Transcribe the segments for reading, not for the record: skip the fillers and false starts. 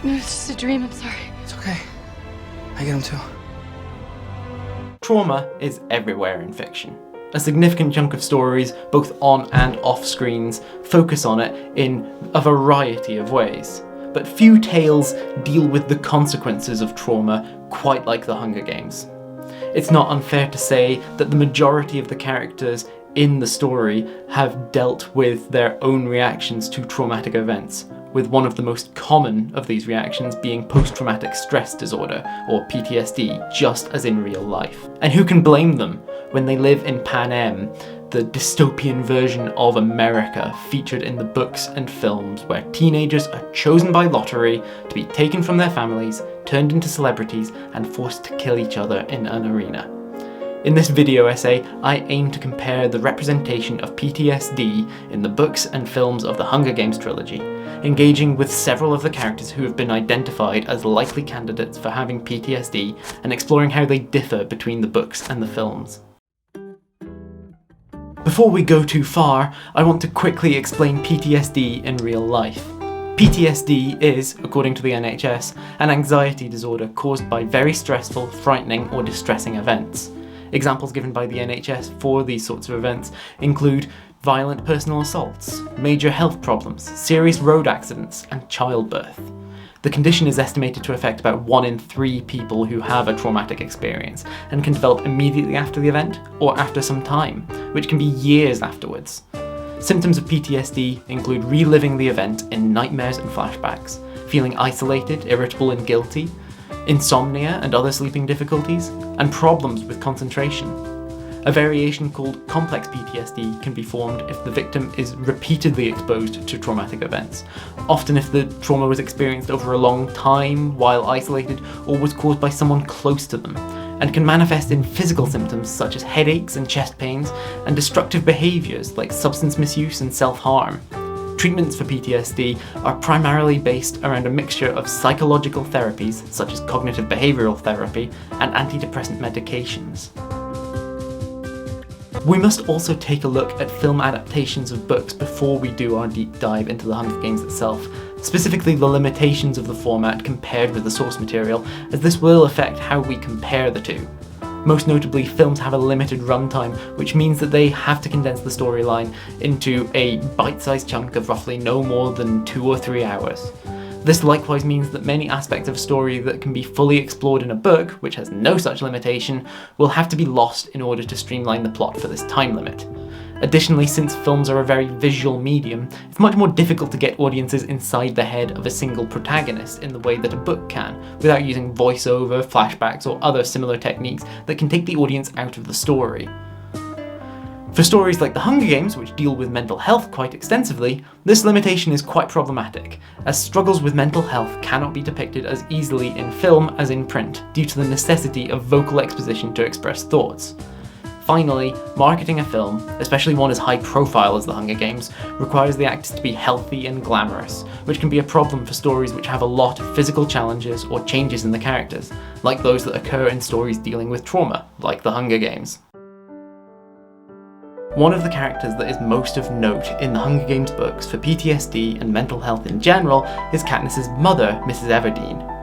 No, it's just a dream, I'm sorry. It's okay. I get them too. Trauma is everywhere in fiction. A significant chunk of stories, both on and off screens, focus on it in a variety of ways. But few tales deal with the consequences of trauma quite like The Hunger Games. It's not unfair to say that the majority of the characters in the story have dealt with their own reactions to traumatic events, with one of the most common of these reactions being post-traumatic stress disorder, or PTSD, just as in real life. And who can blame them when they live in Panem, the dystopian version of America featured in the books and films where teenagers are chosen by lottery to be taken from their families, turned into celebrities, and forced to kill each other in an arena. In this video essay, I aim to compare the representation of PTSD in the books and films of the Hunger Games trilogy, engaging with several of the characters who have been identified as likely candidates for having PTSD, and exploring how they differ between the books and the films. Before we go too far, I want to quickly explain PTSD in real life. PTSD is, according to the NHS, an anxiety disorder caused by very stressful, frightening, or distressing events. Examples given by the NHS for these sorts of events include violent personal assaults, major health problems, serious road accidents, and childbirth. The condition is estimated to affect about 1 in 3 people who have a traumatic experience, and can develop immediately after the event, or after some time, which can be years afterwards. Symptoms of PTSD include reliving the event in nightmares and flashbacks, feeling isolated, irritable and guilty, insomnia and other sleeping difficulties, and problems with concentration. A variation called complex PTSD can be formed if the victim is repeatedly exposed to traumatic events, often if the trauma was experienced over a long time, while isolated, or was caused by someone close to them, and can manifest in physical symptoms such as headaches and chest pains, and destructive behaviours like substance misuse and self-harm. Treatments for PTSD are primarily based around a mixture of psychological therapies, such as cognitive behavioural therapy, and antidepressant medications. We must also take a look at film adaptations of books before we do our deep dive into The Hunger Games itself, specifically the limitations of the format compared with the source material, as this will affect how we compare the two. Most notably, films have a limited runtime, which means that they have to condense the storyline into a bite-sized chunk of roughly no more than 2 or 3 hours. This likewise means that many aspects of a story that can be fully explored in a book, which has no such limitation, will have to be lost in order to streamline the plot for this time limit. Additionally, since films are a very visual medium, it's much more difficult to get audiences inside the head of a single protagonist in the way that a book can, without using voiceover, flashbacks, or other similar techniques that can take the audience out of the story. For stories like The Hunger Games, which deal with mental health quite extensively, this limitation is quite problematic, as struggles with mental health cannot be depicted as easily in film as in print, due to the necessity of vocal exposition to express thoughts. Finally, marketing a film, especially one as high profile as The Hunger Games, requires the actors to be healthy and glamorous, which can be a problem for stories which have a lot of physical challenges or changes in the characters, like those that occur in stories dealing with trauma, like The Hunger Games. One of the characters that is most of note in the Hunger Games books for PTSD and mental health in general is Katniss's mother, Mrs. Everdeen.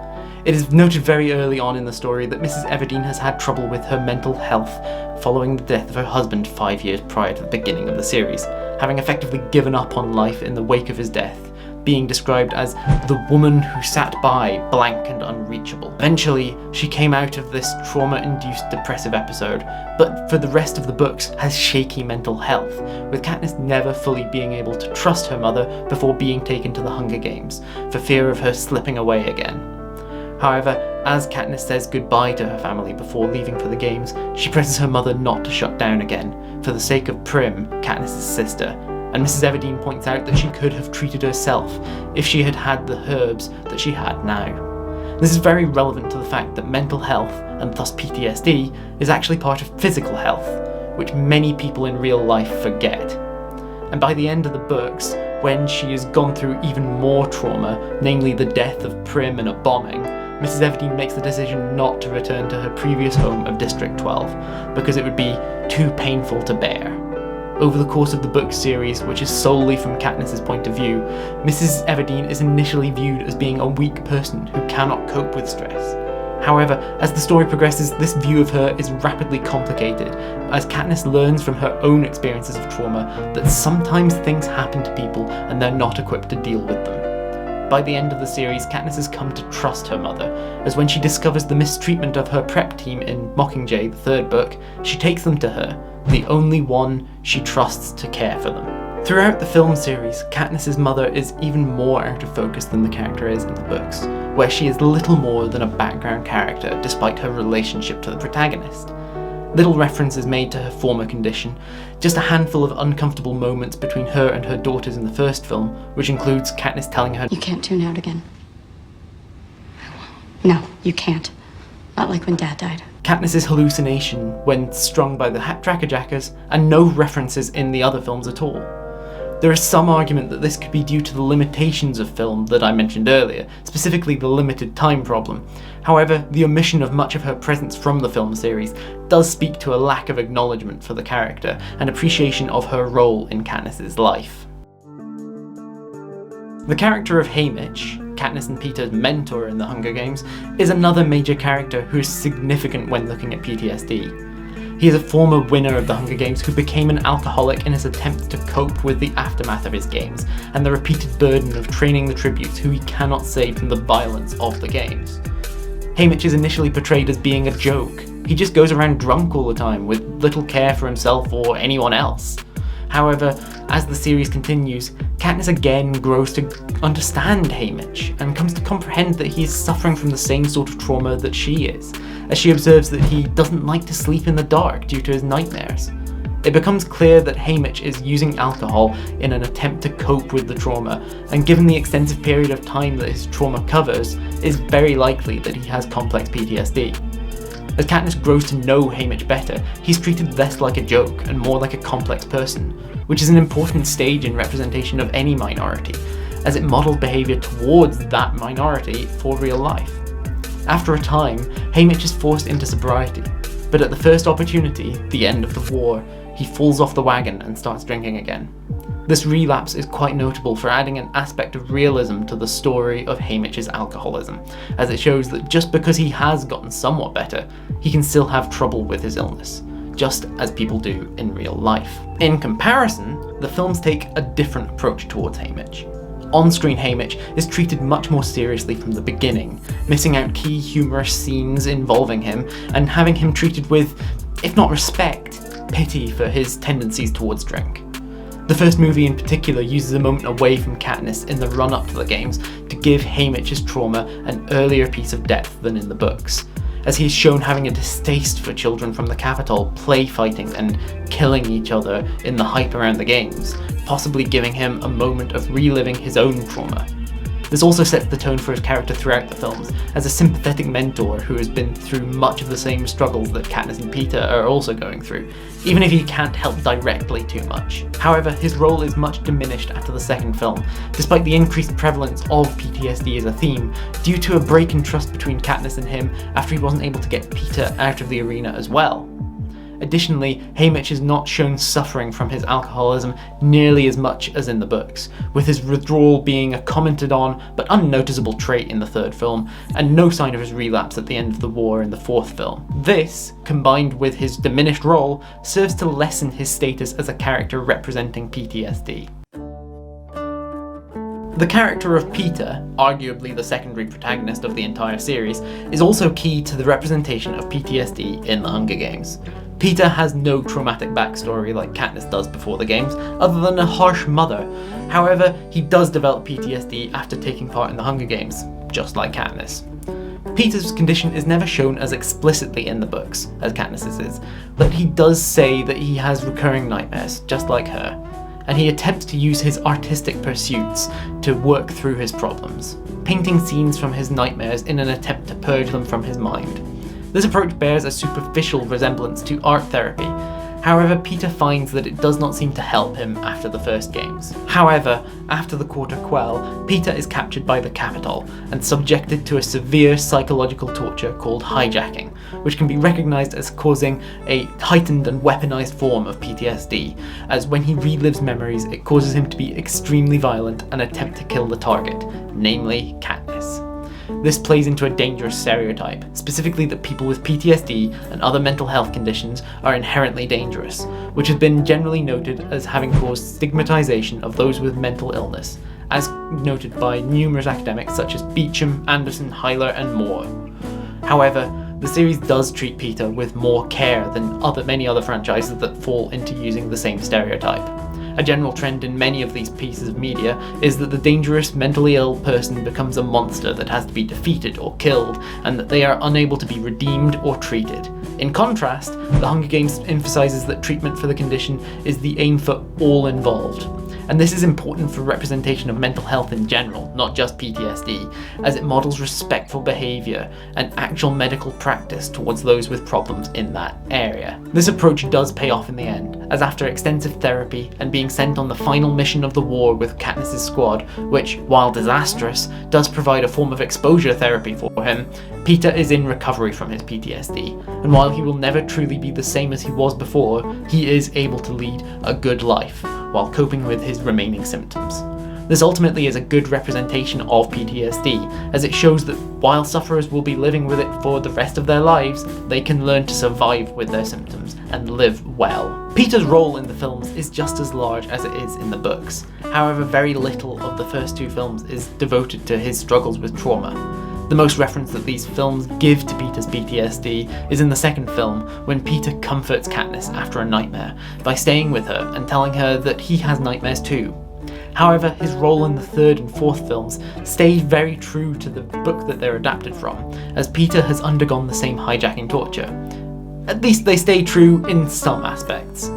It is noted very early on in the story that Mrs. Everdeen has had trouble with her mental health following the death of her husband 5 years prior to the beginning of the series, having effectively given up on life in the wake of his death, being described as the woman who sat by, blank and unreachable. Eventually, she came out of this trauma-induced depressive episode, but for the rest of the books has shaky mental health, with Katniss never fully being able to trust her mother before being taken to the Hunger Games, for fear of her slipping away again. However, as Katniss says goodbye to her family before leaving for the games, she presses her mother not to shut down again, for the sake of Prim, Katniss's sister, and Mrs. Everdeen points out that she could have treated herself if she had had the herbs that she had now. This is very relevant to the fact that mental health, and thus PTSD, is actually part of physical health, which many people in real life forget. And by the end of the books, when she has gone through even more trauma, namely the death of Prim in a bombing, Mrs. Everdeen makes the decision not to return to her previous home of District 12, because it would be too painful to bear. Over the course of the book series, which is solely from Katniss's point of view, Mrs. Everdeen is initially viewed as being a weak person who cannot cope with stress. However, as the story progresses, this view of her is rapidly complicated, as Katniss learns from her own experiences of trauma that sometimes things happen to people and they're not equipped to deal with them. By the end of the series, Katniss has come to trust her mother, as when she discovers the mistreatment of her prep team in Mockingjay, the third book, she takes them to her, the only one she trusts to care for them. Throughout the film series, Katniss's mother is even more out of focus than the character is in the books, where she is little more than a background character despite her relationship to the protagonist. Little reference is made to her former condition, just a handful of uncomfortable moments between her and her daughters in the first film, which includes Katniss telling her, "You can't tune out again. No, you can't. Not like when Dad died." Katniss's hallucination when strung by the tracker jackers, and no references in the other films at all. There is some argument that this could be due to the limitations of film that I mentioned earlier, specifically the limited time problem. However, the omission of much of her presence from the film series does speak to a lack of acknowledgement for the character and appreciation of her role in Katniss's life. The character of Haymitch, Katniss and Peeta's mentor in the Hunger Games, is another major character who is significant when looking at PTSD. He is a former winner of the Hunger Games who became an alcoholic in his attempt to cope with the aftermath of his games, and the repeated burden of training the tributes who he cannot save from the violence of the games. Haymitch is initially portrayed as being a joke. He just goes around drunk all the time, with little care for himself or anyone else. However, as the series continues, Katniss again grows to understand Haymitch and comes to comprehend that he is suffering from the same sort of trauma that she is, as she observes that he doesn't like to sleep in the dark due to his nightmares. It becomes clear that Haymitch is using alcohol in an attempt to cope with the trauma, and given the extensive period of time that his trauma covers, it is very likely that he has complex PTSD. As Katniss grows to know Haymitch better, he's treated less like a joke and more like a complex person, which is an important stage in representation of any minority, as it models behaviour towards that minority for real life. After a time, Haymitch is forced into sobriety, but at the first opportunity, the end of the war, he falls off the wagon and starts drinking again. This relapse is quite notable for adding an aspect of realism to the story of Haymitch's alcoholism, as it shows that just because he has gotten somewhat better, he can still have trouble with his illness, just as people do in real life. In comparison, the films take a different approach towards Haymitch. On-screen Haymitch is treated much more seriously from the beginning, missing out key humorous scenes involving him, and having him treated with, if not respect, pity for his tendencies towards drink. The first movie in particular uses a moment away from Katniss in the run-up to the games to give Haymitch's trauma an earlier piece of depth than in the books, as he is shown having a distaste for children from the Capitol play fighting and killing each other in the hype around the games, possibly giving him a moment of reliving his own trauma. This also sets the tone for his character throughout the films, as a sympathetic mentor who has been through much of the same struggles that Katniss and Peeta are also going through, even if he can't help directly too much. However, his role is much diminished after the second film, despite the increased prevalence of PTSD as a theme, due to a break in trust between Katniss and him after he wasn't able to get Peeta out of the arena as well. Additionally, Haymitch is not shown suffering from his alcoholism nearly as much as in the books, with his withdrawal being a commented on but unnoticeable trait in the third film, and no sign of his relapse at the end of the war in the fourth film. This, combined with his diminished role, serves to lessen his status as a character representing PTSD. The character of Peeta, arguably the secondary protagonist of the entire series, is also key to the representation of PTSD in the Hunger Games. Peeta has no traumatic backstory like Katniss does before the games, other than a harsh mother. However, he does develop PTSD after taking part in the Hunger Games, just like Katniss. Peeta's condition is never shown as explicitly in the books, as Katniss's is, but he does say that he has recurring nightmares, just like her, and he attempts to use his artistic pursuits to work through his problems, painting scenes from his nightmares in an attempt to purge them from his mind. This approach bears a superficial resemblance to art therapy. However, Peeta finds that it does not seem to help him after the first games. However, after the Quarter Quell, Peeta is captured by the Capitol and subjected to a severe psychological torture called hijacking, which can be recognised as causing a heightened and weaponized form of PTSD, as when he relives memories it causes him to be extremely violent and attempt to kill the target, namely Katniss. This plays into a dangerous stereotype, specifically that people with PTSD and other mental health conditions are inherently dangerous, which has been generally noted as having caused stigmatization of those with mental illness, as noted by numerous academics such as Beecham, Anderson, Hyler, and more. However, the series does treat Peeta with more care than many other franchises that fall into using the same stereotype. A general trend in many of these pieces of media is that the dangerous mentally ill person becomes a monster that has to be defeated or killed, and that they are unable to be redeemed or treated. In contrast, The Hunger Games emphasizes that treatment for the condition is the aim for all involved. And this is important for representation of mental health in general, not just PTSD, as it models respectful behaviour and actual medical practice towards those with problems in that area. This approach does pay off in the end, as after extensive therapy and being sent on the final mission of the war with Katniss' squad, which, while disastrous, does provide a form of exposure therapy for him, Peeta is in recovery from his PTSD, and while he will never truly be the same as he was before, he is able to lead a good life while coping with his remaining symptoms. This ultimately is a good representation of PTSD, as it shows that while sufferers will be living with it for the rest of their lives, they can learn to survive with their symptoms and live well. Peeta's role in the films is just as large as it is in the books. However, very little of the first two films is devoted to his struggles with trauma. The most reference that these films give to Peeta's PTSD is in the second film, when Peeta comforts Katniss after a nightmare by staying with her and telling her that he has nightmares too. However, his role in the third and fourth films stays very true to the book that they're adapted from, as Peeta has undergone the same hijacking torture. At least they stay true in some aspects.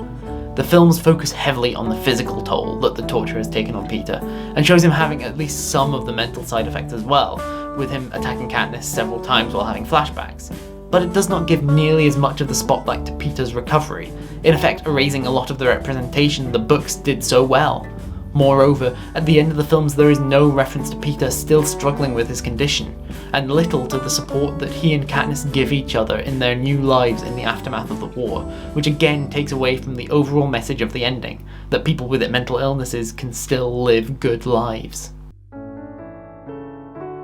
The films focus heavily on the physical toll that the torture has taken on Peeta, and shows him having at least some of the mental side effects as well, with him attacking Katniss several times while having flashbacks. But it does not give nearly as much of the spotlight to Peeta's recovery, in effect erasing a lot of the representation the books did so well. Moreover, at the end of the films there is no reference to Peeta still struggling with his condition, and little to the support that he and Katniss give each other in their new lives in the aftermath of the war, which again takes away from the overall message of the ending, that people with mental illnesses can still live good lives.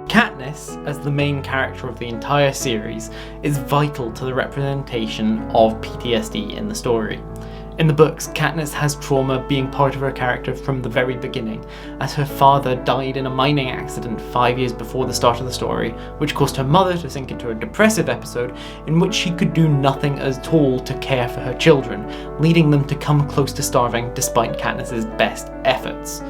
Katniss, as the main character of the entire series, is vital to the representation of PTSD in the story. In the books, Katniss has trauma being part of her character from the very beginning, as her father died in a mining accident 5 years before the start of the story, which caused her mother to sink into a depressive episode in which she could do nothing at all to care for her children, leading them to come close to starving despite Katniss's best efforts.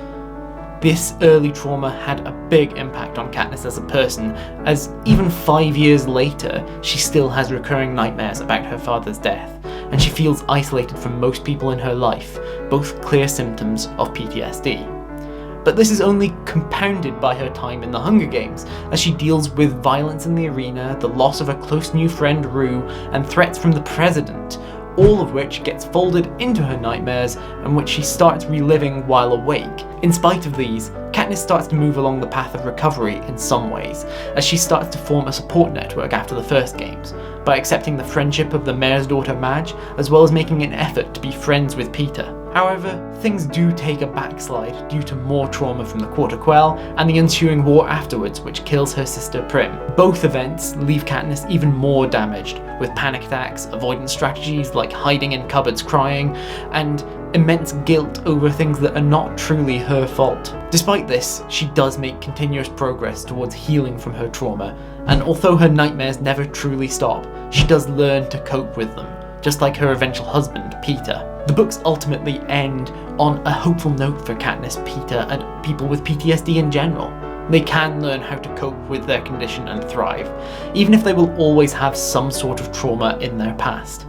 This early trauma had a big impact on Katniss as a person, as even 5 years later, she still has recurring nightmares about her father's death, and she feels isolated from most people in her life, both clear symptoms of PTSD. But this is only compounded by her time in the Hunger Games, as she deals with violence in the arena, the loss of a close new friend Rue, and threats from the President, all of which gets folded into her nightmares and which she starts reliving while awake. In spite of these, Katniss starts to move along the path of recovery in some ways, as she starts to form a support network after the first games, by accepting the friendship of the mayor's daughter Madge, as well as making an effort to be friends with Peeta. However, things do take a backslide due to more trauma from the Quarter Quell and the ensuing war afterwards, which kills her sister Prim. Both events leave Katniss even more damaged, with panic attacks, avoidance strategies like hiding in cupboards crying, and immense guilt over things that are not truly her fault. Despite this, she does make continuous progress towards healing from her trauma, and although her nightmares never truly stop, she does learn to cope with them, just like her eventual husband, Peeta. The books ultimately end on a hopeful note for Katniss, Peeta, and people with PTSD in general. They can learn how to cope with their condition and thrive, even if they will always have some sort of trauma in their past.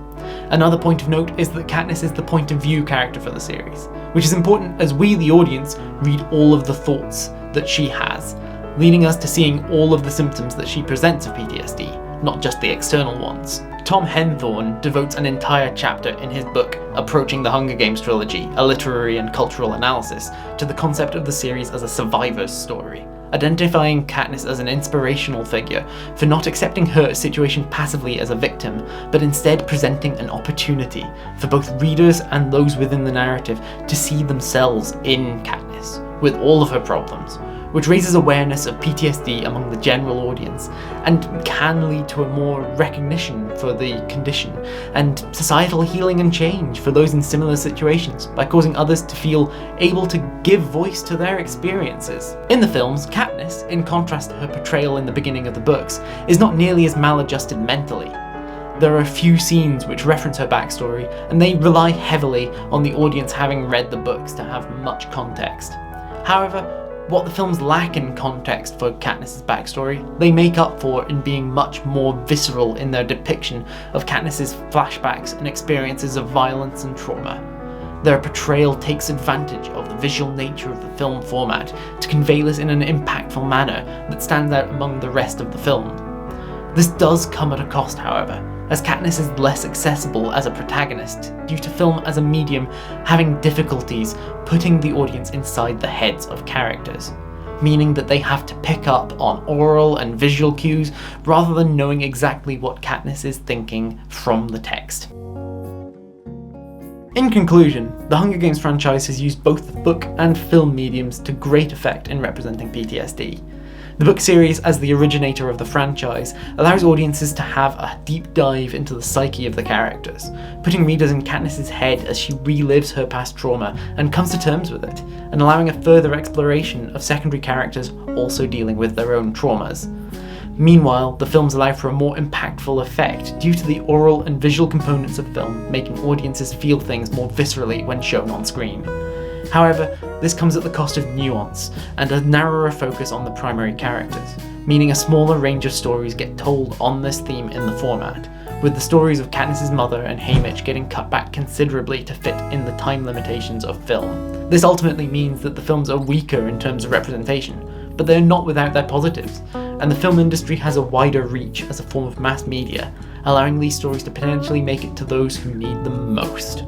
Another point of note is that Katniss is the point of view character for the series, which is important as we, the audience, read all of the thoughts that she has, leading us to seeing all of the symptoms that she presents of PTSD, not just the external ones. Tom Henthorne devotes an entire chapter in his book Approaching the Hunger Games Trilogy, a literary and cultural analysis, to the concept of the series as a survivor's story, identifying Katniss as an inspirational figure for not accepting her situation passively as a victim, but instead presenting an opportunity for both readers and those within the narrative to see themselves in Katniss, with all of her problems, which raises awareness of PTSD among the general audience, and can lead to a more recognition for the condition, and societal healing and change for those in similar situations, by causing others to feel able to give voice to their experiences. In the films, Katniss, in contrast to her portrayal in the beginning of the books, is not nearly as maladjusted mentally. There are a few scenes which reference her backstory, and they rely heavily on the audience having read the books to have much context. However, what the films lack in context for Katniss's backstory, they make up for in being much more visceral in their depiction of Katniss's flashbacks and experiences of violence and trauma. Their portrayal takes advantage of the visual nature of the film format to convey this in an impactful manner that stands out among the rest of the film. This does come at a cost, however, as Katniss is less accessible as a protagonist due to film as a medium having difficulties putting the audience inside the heads of characters, meaning that they have to pick up on oral and visual cues rather than knowing exactly what Katniss is thinking from the text. In conclusion, the Hunger Games franchise has used both the book and film mediums to great effect in representing PTSD. The book series, as the originator of the franchise, allows audiences to have a deep dive into the psyche of the characters, putting readers in Katniss's head as she relives her past trauma and comes to terms with it, and allowing a further exploration of secondary characters also dealing with their own traumas. Meanwhile, the films allow for a more impactful effect due to the oral and visual components of film making audiences feel things more viscerally when shown on screen. However, this comes at the cost of nuance and a narrower focus on the primary characters, meaning a smaller range of stories get told on this theme in the format, with the stories of Katniss's mother and Haymitch getting cut back considerably to fit in the time limitations of film. This ultimately means that the films are weaker in terms of representation, but they're not without their positives, and the film industry has a wider reach as a form of mass media, allowing these stories to potentially make it to those who need them most.